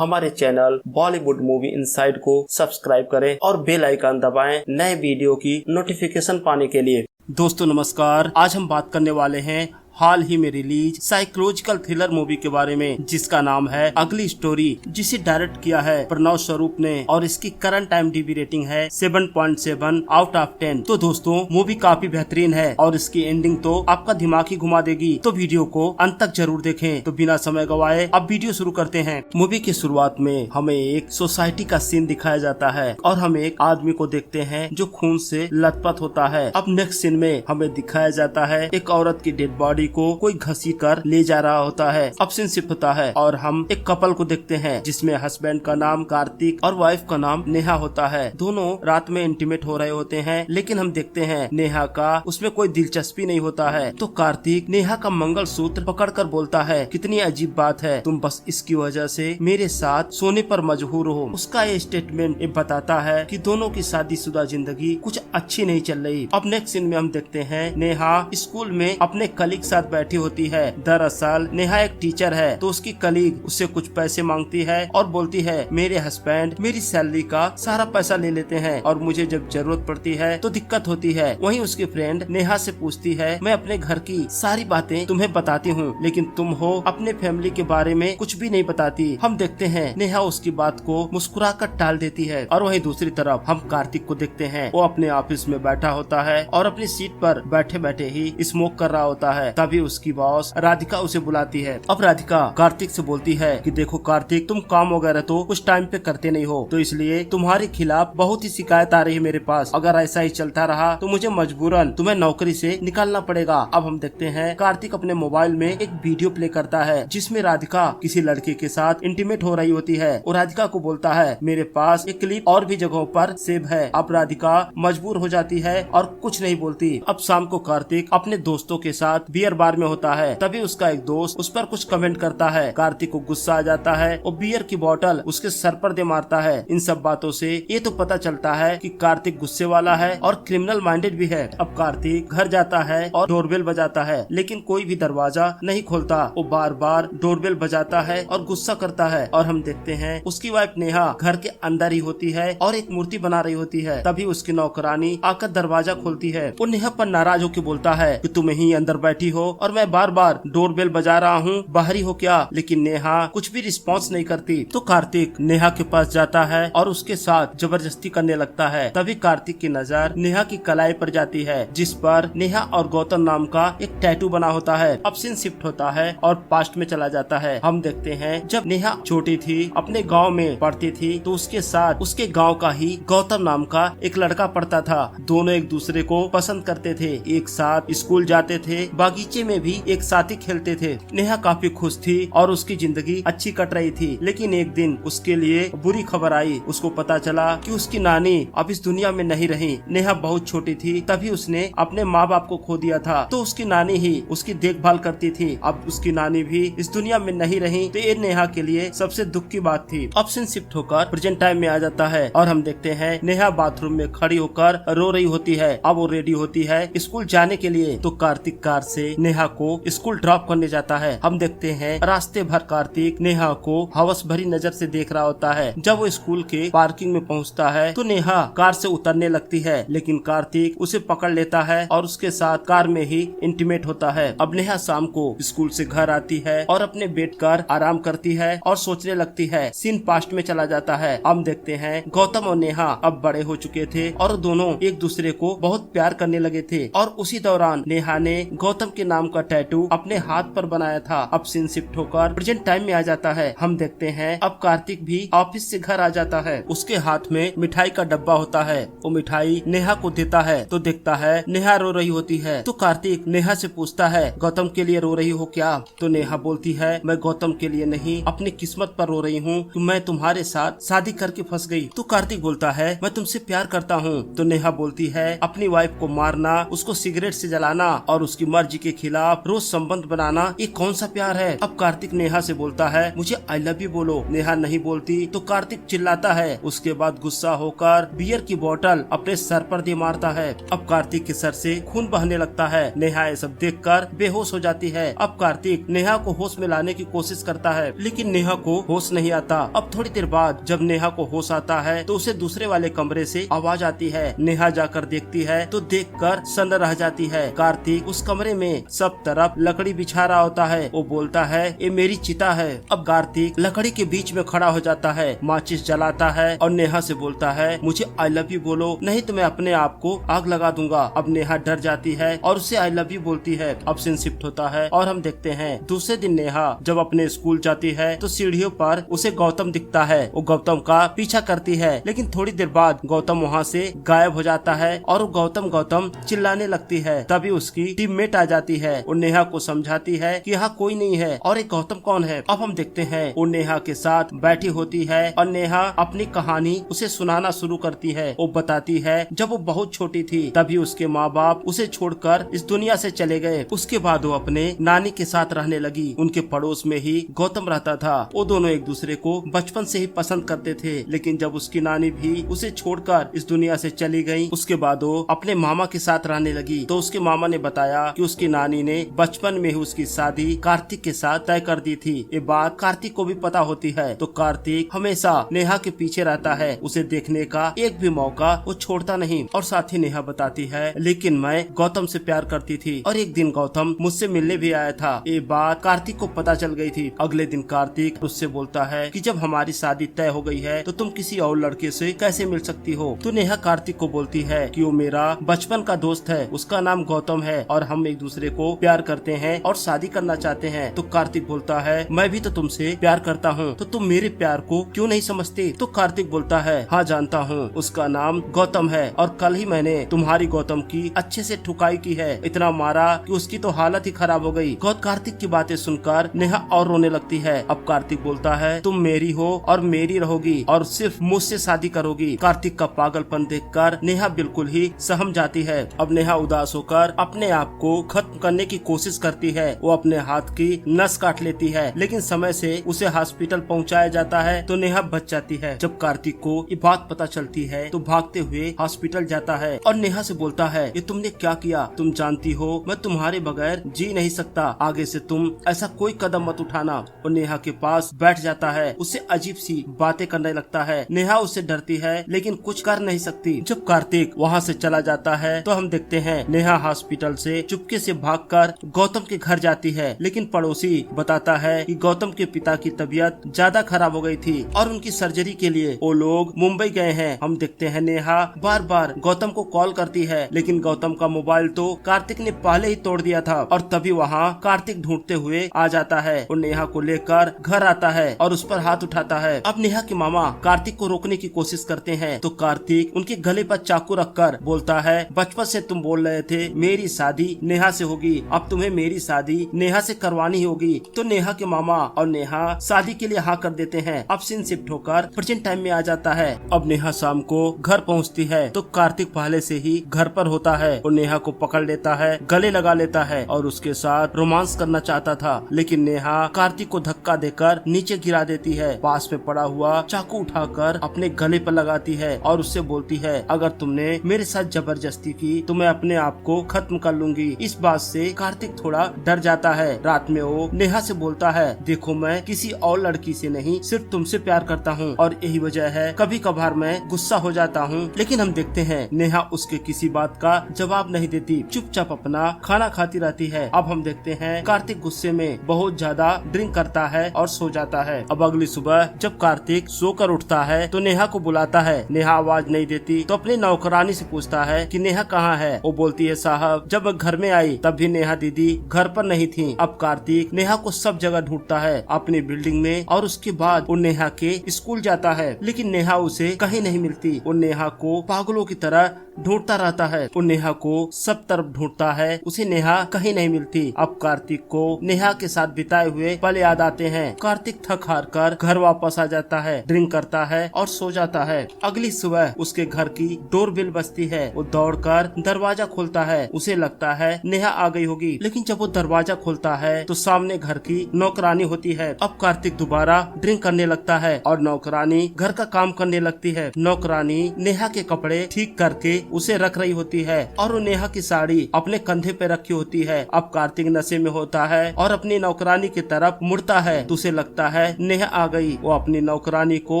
हमारे channel Bollywood movie inside को subscribe करें और बेल आइकन दबाएं नए वीडियो की नोटिफिकेशन पाने के लिए। दोस्तों नमस्कार, आज हम बात करने वाले हैं हाल ही में रिलीज साइकोलॉजिकल थ्रिलर मूवी के बारे में जिसका नाम है अगली स्टोरी, जिसे डायरेक्ट किया है प्रणव स्वरूप ने और इसकी करंट IMDb रेटिंग है 7.7 आउट ऑफ 10। तो दोस्तों मूवी काफी बेहतरीन है और इसकी एंडिंग तो आपका दिमाग ही घुमा देगी, तो वीडियो को अंत तक जरूर देखें। तो बिना समय गवाए अब वीडियो शुरू करते हैं। मूवी की शुरुआत में हमें एक सोसाइटी का सीन दिखाया जाता है और हम एक आदमी को देखते हैं जो खून से लथपथ होता है। अब नेक्स्ट सीन में हमें दिखाया जाता है एक औरत की डेड बॉडी को कोई घसीट कर ले जा रहा होता है। अब सीन शिफ्ट होता है और हम एक कपल को देखते हैं जिसमें हस्बैंड का नाम कार्तिक और वाइफ का नाम नेहा होता है। दोनों रात में इंटीमेट हो रहे होते हैं, लेकिन हम देखते हैं नेहा का उसमें कोई दिलचस्पी नहीं होता है। तो कार्तिक नेहा का मंगलसूत्र पकड़कर बोलता है, कितनी अजीब बात है, तुम बस इसकी वजह से मेरे साथ सोने पर मजबूर हो। उसका ये स्टेटमेंट बताता है कि दोनों की शादीशुदा जिंदगी कुछ अच्छी नहीं चल रही। अब नेक्स्ट सीन में हम देखते हैं नेहा स्कूल में अपने कलीग साथ बैठी होती है। दरअसल नेहा एक टीचर है, तो उसकी कलीग उससे कुछ पैसे मांगती है और बोलती है मेरे हस्बैंड मेरी सैलरी का सारा पैसा ले लेते हैं और मुझे जब जरूरत पड़ती है तो दिक्कत होती है। वहीं उसकी फ्रेंड नेहा से पूछती है, मैं अपने घर की सारी बातें तुम्हें बताती हूँ, लेकिन तुम हो अपने फैमिली के बारे में कुछ भी नहीं बताती। हम देखते हैं नेहा उसकी बात को मुस्कुरा कर टाल देती है। और वहीं दूसरी तरफ हम कार्तिक को देखते हैं, वो अपने ऑफिस में बैठा होता है और अपनी सीट पर बैठे बैठे ही स्मोक कर रहा होता है। तभी उसकी बॉस राधिका उसे बुलाती है। अब राधिका कार्तिक से बोलती है कि देखो कार्तिक, तुम काम वगैरह तो कुछ टाइम पे करते नहीं हो, तो इसलिए तुम्हारे खिलाफ बहुत ही शिकायत आ रही है मेरे पास। अगर ऐसा ही चलता रहा तो मुझे मजबूरन तुम्हें नौकरी से निकालना पड़ेगा। अब हम देखते हैं कार्तिक अपने मोबाइल में एक वीडियो प्ले करता है जिसमें राधिका किसी लड़के के साथ इंटीमेट हो रही होती है और राधिका को बोलता है मेरे पास एक क्लिप और भी जगहों पर सेव है। अब राधिका मजबूर हो जाती है और कुछ नहीं बोलती। अब शाम को कार्तिक अपने दोस्तों के साथ बियर बार में होता है, तभी उसका एक दोस्त उस पर कुछ कमेंट करता है। कार्तिक को गुस्सा आ जाता है और बियर की बोतल उसके सर पर दे मारता है। इन सब बातों से ये तो पता चलता है कि कार्तिक गुस्से वाला है और क्रिमिनल माइंडेड भी है। अब कार्तिक घर जाता है और डोरबेल बजाता है, लेकिन कोई भी दरवाजा नहीं खोलता। वो बार बार डोरबेल बजाता है और गुस्सा करता है और हम देखते हैं उसकी वाइफ नेहा घर के अंदर ही होती है और एक मूर्ति बना रही होती है। तभी उसकी नौकरानी आकर दरवाजा खोलती है। वो नेहा पर नाराज होकर बोलता है कि तुम यहीं अंदर बैठी हो और मैं बार बार डोरबेल बजा रहा हूँ, बाहरी हो क्या? लेकिन नेहा कुछ भी रिस्पॉन्स नहीं करती। तो कार्तिक नेहा के पास जाता है और उसके साथ जबरदस्ती करने लगता है। तभी कार्तिक की नजर नेहा की कलाई पर जाती है जिस पर नेहा और गौतम नाम का एक टैटू बना होता है। अब सीन शिफ्ट होता है और पास्ट में चला जाता है। हम देखते हैं जब नेहा छोटी थी, अपने गाँव में पढ़ती थी, तो उसके साथ उसके गाँव का ही गौतम नाम का एक लड़का पढ़ता था। दोनों एक दूसरे को पसंद करते थे, एक साथ स्कूल जाते थे, बागीचे में भी एक साथ ही खेलते थे। नेहा काफी खुश थी और उसकी जिंदगी अच्छी कट रही थी, लेकिन एक दिन उसके लिए बुरी खबर आई। उसको पता चला कि उसकी नानी अब इस दुनिया में नहीं रही। नेहा बहुत छोटी थी, तभी उसने अपने माँ बाप को खो दिया था, तो उसकी नानी ही उसकी देखभाल करती थी। अब उसकी नानी भी इस दुनिया में नहीं रही, तो ये नेहा के लिए सबसे दुख की बात थी। ऑप्शन शिफ्ट होकर प्रेजेंट टाइम में आ जाता है और हम देखते हैं नेहा बाथरूम में खड़ी होकर रो रही होती है। अब वो रेडी होती है स्कूल जाने के लिए, तो कार्तिक कार से नेहा को स्कूल ड्रॉप करने जाता है। हम देखते हैं रास्ते भर कार्तिक नेहा को हवस भरी नजर से देख रहा होता है। जब वो स्कूल के पार्किंग में पहुंचता है तो नेहा कार से उतरने लगती है, लेकिन कार्तिक उसे पकड़ लेता है और उसके साथ कार में ही इंटीमेट होता है। अब नेहा शाम को स्कूल से घर आती है और अपने बेड पर आराम करती है और सोचने लगती है। सीन पास्ट में चला जाता है। हम देखते हैं गौतम और नेहा अब बड़े हो चुके थे और दोनों एक दूसरे को बहुत प्यार करने लगे थे और उसी दौरान नेहा ने गौतम के नाम का टैटू अपने हाथ पर बनाया था। अब सीन शिफ्ट होकर प्रेजेंट टाइम में आ जाता है। हम देखते हैं अब कार्तिक भी ऑफिस से घर आ जाता है। उसके हाथ में मिठाई का डब्बा होता है। वो मिठाई नेहा को देता है तो देखता है नेहा रो रही होती है। तो कार्तिक नेहा से पूछता है गौतम के लिए रो रही हो क्या? तो नेहा बोलती है मैं गौतम के लिए नहीं, अपनी किस्मत पर रो रही हूँ कि मैं तुम्हारे साथ शादी करके फंस गई। तो कार्तिक बोलता है मैं तुमसे प्यार करता हूँ। तो नेहा बोलती है अपनी वाइफ को मारना, उसको सिगरेट से जलाना और उसकी मर्जी के खिलाफ रोज संबंध बनाना ये कौन सा प्यार है। अब कार्तिक नेहा से बोलता है मुझे आई लव यू बोलो। नेहा नहीं बोलती तो कार्तिक चिल्लाता है। उसके बाद गुस्सा होकर बियर की बोतल अपने सर पर दे मारता है। अब कार्तिक के सर से खून बहने लगता है। नेहा ये सब देखकर बेहोश हो जाती है। अब कार्तिक नेहा को होश में लाने की कोशिश करता है लेकिन नेहा को होश नहीं आता। अब थोड़ी देर बाद जब नेहा को होश आता है तो उसे दूसरे वाले कमरे से आवाज आती है। नेहा जाकर देखती है तो देखकर सन्न रह जाती है। कार्तिक उस कमरे में सब तरफ लकड़ी बिछा रहा होता है। वो बोलता है ये मेरी चिता है। अब कार्तिक लकड़ी के बीच में खड़ा हो जाता है, माचिस जलाता है और नेहा से बोलता है मुझे आई लव यू बोलो नहीं तो मैं अपने आप को आग लगा दूंगा। अब नेहा डर जाती है और उसे आई लव यू बोलती है। अब सीन शिफ्ट होता है और हम देखते हैं दूसरे दिन नेहा जब अपने स्कूल जाती है तो सीढ़ियों पर उसे गौतम दिखता है। वो गौतम का पीछा करती है लेकिन थोड़ी देर बाद गौतम वहाँ से गायब हो जाता है और वो गौतम गौतम चिल्लाने लगती है। तभी उसकी टीममेट आ जाती है। वो नेहा को समझाती है कि यहाँ कोई नहीं है और एक गौतम कौन है। अब हम देखते हैं वो नेहा के साथ बैठी होती है और नेहा अपनी कहानी उसे सुनाना शुरू करती है। वो बताती है जब वो बहुत छोटी थी तभी उसके माँ बाप उसे छोड़कर इस दुनिया से चले गए। उसके बाद वो अपने नानी के साथ रहने लगी। उनके पड़ोस में ही गौतम रहता था। वो दोनों एक दूसरे को बचपन से ही पसंद करते थे लेकिन जब उसकी नानी भी उसे छोड़कर इस दुनिया से चली गई उसके बाद वो अपने मामा के साथ रहने लगी। तो उसके मामा ने बताया कि उसकी नानी ने बचपन में ही उसकी शादी कार्तिक के साथ तय कर दी थी। ये बात कार्तिक को भी पता होती है तो कार्तिक हमेशा नेहा के पीछे रहता है। उसे देखने का एक भी मौका वो छोड़ता नहीं। और साथ ही नेहा बताती है लेकिन मैं गौतम से प्यार करती थी और एक दिन गौतम मुझसे मिलने भी आया था। ये बात कार्तिक को पता चल गई थी। अगले दिन कार्तिक उससे बोलता है कि जब हमारी शादी तय हो गई है तो तुम किसी और लड़के से कैसे मिल सकती हो। तो नेहा कार्तिक को बोलती है कि वो मेरा बचपन का दोस्त है, उसका नाम गौतम है और हम एक दूसरे को प्यार करते हैं और शादी करना चाहते हैं। तो कार्तिक बोलता है मैं भी तो तुमसे प्यार करता हूँ तो तुम मेरे प्यार को क्यों नहीं समझती। तो कार्तिक बोलता है हाँ जानता हूँ, उसका नाम गौतम है और कल ही मैंने तुम्हारी गौतम की अच्छे से ठुकाई की है, इतना मारा कि उसकी तो हालत ही खराब हो गई। कार्तिक की बातें सुनकर नेहा और रोने लगती है। अब कार्तिक बोलता है तुम मेरी हो और मेरी रहोगी और सिर्फ मुझसे शादी करोगी। कार्तिक का पागलपन देखकर नेहा बिल्कुल ही सहम जाती है। अब नेहा उदास होकर अपने आप को खत्म करने की कोशिश करती है। वो अपने हाथ की नस काट लेती है लेकिन समय से उसे हॉस्पिटल पहुंचाया जाता है तो नेहा बच जाती है। जब कार्तिक को ये बात पता चलती है तो भागते हुए हॉस्पिटल जाता है और नेहा से बोलता है ये तुमने क्या किया, तुम जानती हो मैं तुम्हारे बगैर जी नहीं सकता, आगे से तुम ऐसा कोई कदम मत उठाना। और नेहा के पास बैठ जाता है, उससे अजीब सी बातें करने लगता है। नेहा उससे डरती है लेकिन कुछ कर नहीं सकती। जब कार्तिक वहाँ से चला जाता है तो हम देखते हैं नेहा हॉस्पिटल से चुपके से भागकर गौतम के घर जाती है लेकिन पड़ोसी बताता है कि गौतम के पिता की तबीयत ज्यादा खराब हो गई थी और उनकी सर्जरी के लिए वो लोग मुंबई गए हैं। हम देखते हैं नेहा बार बार गौतम को कॉल करती है लेकिन गौतम का मोबाइल तो कार्तिक ने पहले ही तोड़ दिया था और तभी वहाँ कार्तिक ढूंढते हुए आ जाता है और नेहा को लेकर घर आता है और उस पर हाथ उठाता है। अब नेहा के मामा कार्तिक को रोकने की कोशिश करते हैं तो कार्तिक उनके गले पर चाकू रखकर बोलता है बचपन से तुम बोल रहे थे मेरी शादी नेहा से होगी, अब तुम्हें मेरी शादी नेहा से करवानी होगी। तो नेहा के मामा और नेहा शादी के लिए हाँ कर देते हैं। अब सीन शिफ्ट होकर प्रेजेंट टाइम में आ जाता है। अब नेहा शाम को घर पहुंचती है तो कार्तिक पहले से ही घर पर होता है और नेहा को पकड़ लेता है, गले लगा लेता है और उसके साथ रोमांस करना चाहता था लेकिन नेहा कार्तिक को धक्का देकर नीचे गिरा देती है। पास में पड़ा हुआ चाकू उठाकर अपने गले पर लगाती है और उससे बोलती है अगर तुमने मेरे साथ जबरदस्ती की तो मैं अपने आप को खत्म कर लूंगी। इस बात से कार्तिक थोड़ा डर जाता है। रात में वो नेहा से बोलता है देखो मैं किसी और लड़की से नहीं सिर्फ तुमसे प्यार करता हूँ और यही वजह है कभी कभार मैं गुस्सा हो जाता हूँ। लेकिन हम देखते हैं नेहा उसके किसी बात का जवाब नहीं देती, चुपचाप अपना खाना खाती रहती है। अब हम देखते हैं कार्तिक गुस्से में बहुत ज्यादा ड्रिंक करता है और सो जाता है। अब अगली सुबह जब कार्तिक सोकर उठता है तो नेहा को बुलाता है। नेहा आवाज नहीं देती तो अपनी नौकरानी से पूछता है कि नेहा कहाँ है। वो बोलती है साहब जब मैं घर में आई तब भी नेहा दीदी घर पर नहीं थी। अब कार्तिक नेहा को सब जगह ढूंढता है अपनी बिल्डिंग में और उसके बाद वो नेहा के स्कूल जाता है लेकिन नेहा उसे कहीं नहीं मिलती। वो नेहा को पागलों की तरह ढूंढता रहता है। वो नेहा को सब तरफ ढूंढता है, उसे नेहा कहीं नहीं मिलती। अब कार्तिक को नेहा के साथ बिताए हुए पल याद आते हैं। कार्तिक थक हार कर घर वापस आ जाता है, ड्रिंक करता है और सो जाता है। अगली सुबह उसके घर की डोरबेल बजती है। वो दौड़कर दरवाजा खोलता है, उसे लगता है नेहा आ गई होगी, लेकिन जब वो दरवाजा खोलता है तो सामने घर की नौकरानी होती है। अब कार्तिक दोबारा ड्रिंक करने लगता है और नौकरानी घर का काम करने लगती है। नौकरानी नेहा के कपड़े ठीक करके उसे रख रही होती है और वो नेहा की साड़ी अपने कंधे पे रखी होती है। अब कार्तिक नशे में होता है और अपनी नौकरानी की तरफ मुड़ता है तो उसे लगता है नेहा आ गई। वो अपनी नौकरानी को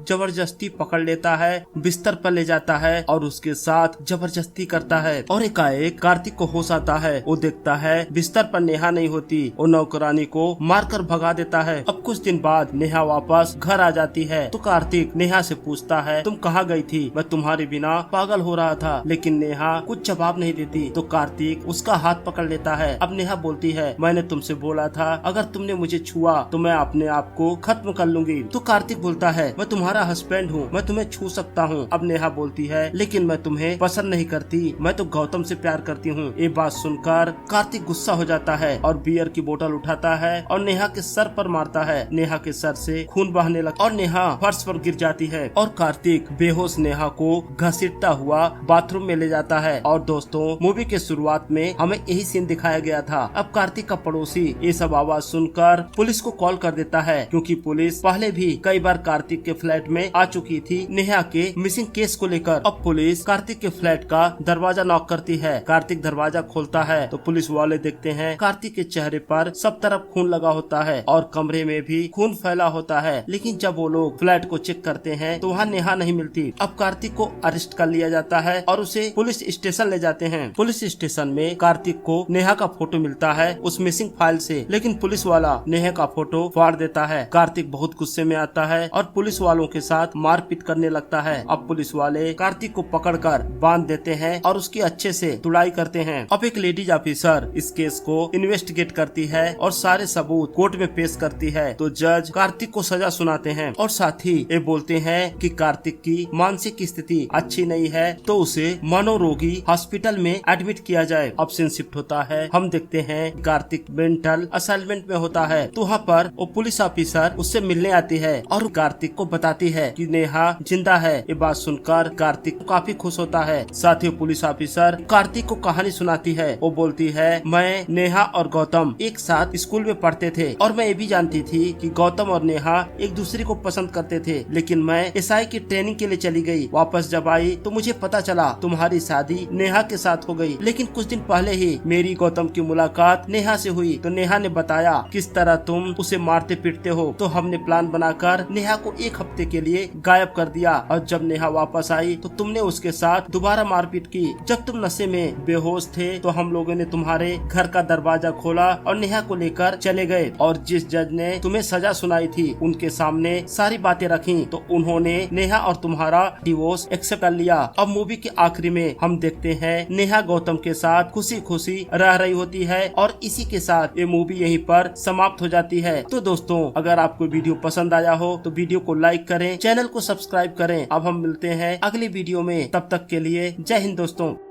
जबरदस्ती पकड़ लेता है, बिस्तर पर ले जाता है और उसके साथ जबरदस्ती करता है। और एकाएक कार्तिक को होश आता है। वो देखता है बिस्तर पर नेहा नहीं होती। वो नौकरानी को मारकर भगा देता है। अब कुछ दिन बाद नेहा वापस घर आ जाती है तो कार्तिक नेहा से पूछता है, तुम कहाँ गई थी? मैं तुम्हारे बिना पागल हो रहा था। लेकिन नेहा कुछ जवाब नहीं देती तो कार्तिक उसका हाथ पकड़ लेता है। अब नेहा बोलती है, मैंने तुमसे बोला था अगर तुमने मुझे छुआ तो मैं अपने आप को खत्म कर लूंगी। तो कार्तिक बोलता है, मैं तुम्हारा हस्बैंड हूँ, मैं तुम्हें छू सकता हूँ। अब नेहा बोलती है, लेकिन मैं तुम्हें पसंद नहीं करती, मैं तो गौतम से प्यार करती हूँ। ये बात सुनकर कार्तिक गुस्सा हो जाता है और बियर की बोतल उठाता है और नेहा के सर पर मारता है। नेहा के सर से खून बहने लगता और नेहा फर्श पर गिर जाती है और कार्तिक बेहोश नेहा को घसीटता हुआ बाथरूम में ले जाता है। और दोस्तों, मूवी के शुरुआत में हमें यही सीन दिखाया गया था। अब कार्तिक का पड़ोसी ये सब आवाज सुनकर पुलिस को कॉल कर देता है, क्योंकि पुलिस पहले भी कई बार कार्तिक के फ्लैट में आ चुकी थी नेहा के मिसिंग केस को लेकर। अब पुलिस कार्तिक के फ्लैट का दरवाजा नॉक करती है। कार्तिक दरवाजा खोलता है तो पुलिस वाले देखते हैं कार्तिक के चेहरे पर सब तरफ खून लगा होता है और कमरे में भी खून फैला होता है। लेकिन जब वो लोग फ्लैट को चेक करते हैं तो वहाँ नेहा नहीं मिलती। अब कार्तिक को अरेस्ट कर लिया जाता है और उसे पुलिस स्टेशन ले जाते हैं। पुलिस स्टेशन में कार्तिक को नेहा का फोटो मिलता है उस मिसिंग फाइल से, लेकिन पुलिस वाला नेहा का फोटो फाड़ देता है। कार्तिक बहुत गुस्से में आता है और पुलिस वालों के साथ मारपीट करने लगता है। अब पुलिस वाले कार्तिक को पकड़कर बांध देते हैं और उसकी अच्छे से तुड़ाई करते हैं। अब एक लेडीज ऑफिसर इस केस को इन्वेस्टिगेट करती है और सारे सबूत कोर्ट में पेश करती है तो जज कार्तिक को सजा सुनाते हैं और साथ ही ये बोलते हैं कि कार्तिक की मानसिक स्थिति अच्छी नहीं है तो उसे मनोरोगी हॉस्पिटल में एडमिट किया जाए। अब सीन शिफ्ट होता है, हम देखते हैं कार्तिक मेंटल असाइलमेंट में होता है तो वहाँ पर वो पुलिस ऑफिसर उससे मिलने आती है और कार्तिक को बताती है कि नेहा जिंदा है। ये बात सुनकर कार्तिक काफी खुश होता है। साथ ही पुलिस ऑफिसर कार्तिक को कहानी सुनाती है। वो बोलती है, मैं नेहा और गौतम एक साथ स्कूल में पढ़ते थे और मैं ये भी जानती थी कि गौतम और नेहा एक दूसरे को पसंद करते थे, लेकिन मैं एसआई की ट्रेनिंग के लिए चली गई। वापस जब आई तो मुझे पता चला तुम्हारी शादी नेहा के साथ हो गई। लेकिन कुछ दिन पहले ही मेरी गौतम की मुलाकात नेहा से हुई तो नेहा ने बताया किस तरह तुम उसे मारते पीटते हो, तो हमने प्लान बनाकर नेहा को एक हफ्ते के लिए गायब कर दिया और जब नेहा वापस आई तो तुमने उसके साथ दोबारा मारपीट की। जब तुम नशे में बेहोश थे तो हम लोगों ने तुम्हारे घर का दरवाजा खोला और नेहा को लेकर चले गए और जिस जज ने तुम्हें सजा सुनाई थी उनके सामने सारी बातें रखी तो उन्होंने नेहा और तुम्हारा डिवोर्स एक्सेप्ट कर लिया। अब मूवी के आखिरी में हम देखते हैं नेहा गौतम के साथ खुशी खुशी रह रही होती है और इसी के साथ ये मूवी यहीं पर समाप्त हो जाती है। तो दोस्तों, अगर आपको वीडियो पसंद आया हो तो वीडियो को लाइक करें, चैनल को सब्सक्राइब करें। अब हम मिलते हैं अगली वीडियो में, तब तक के लिए जय हिंद दोस्तों।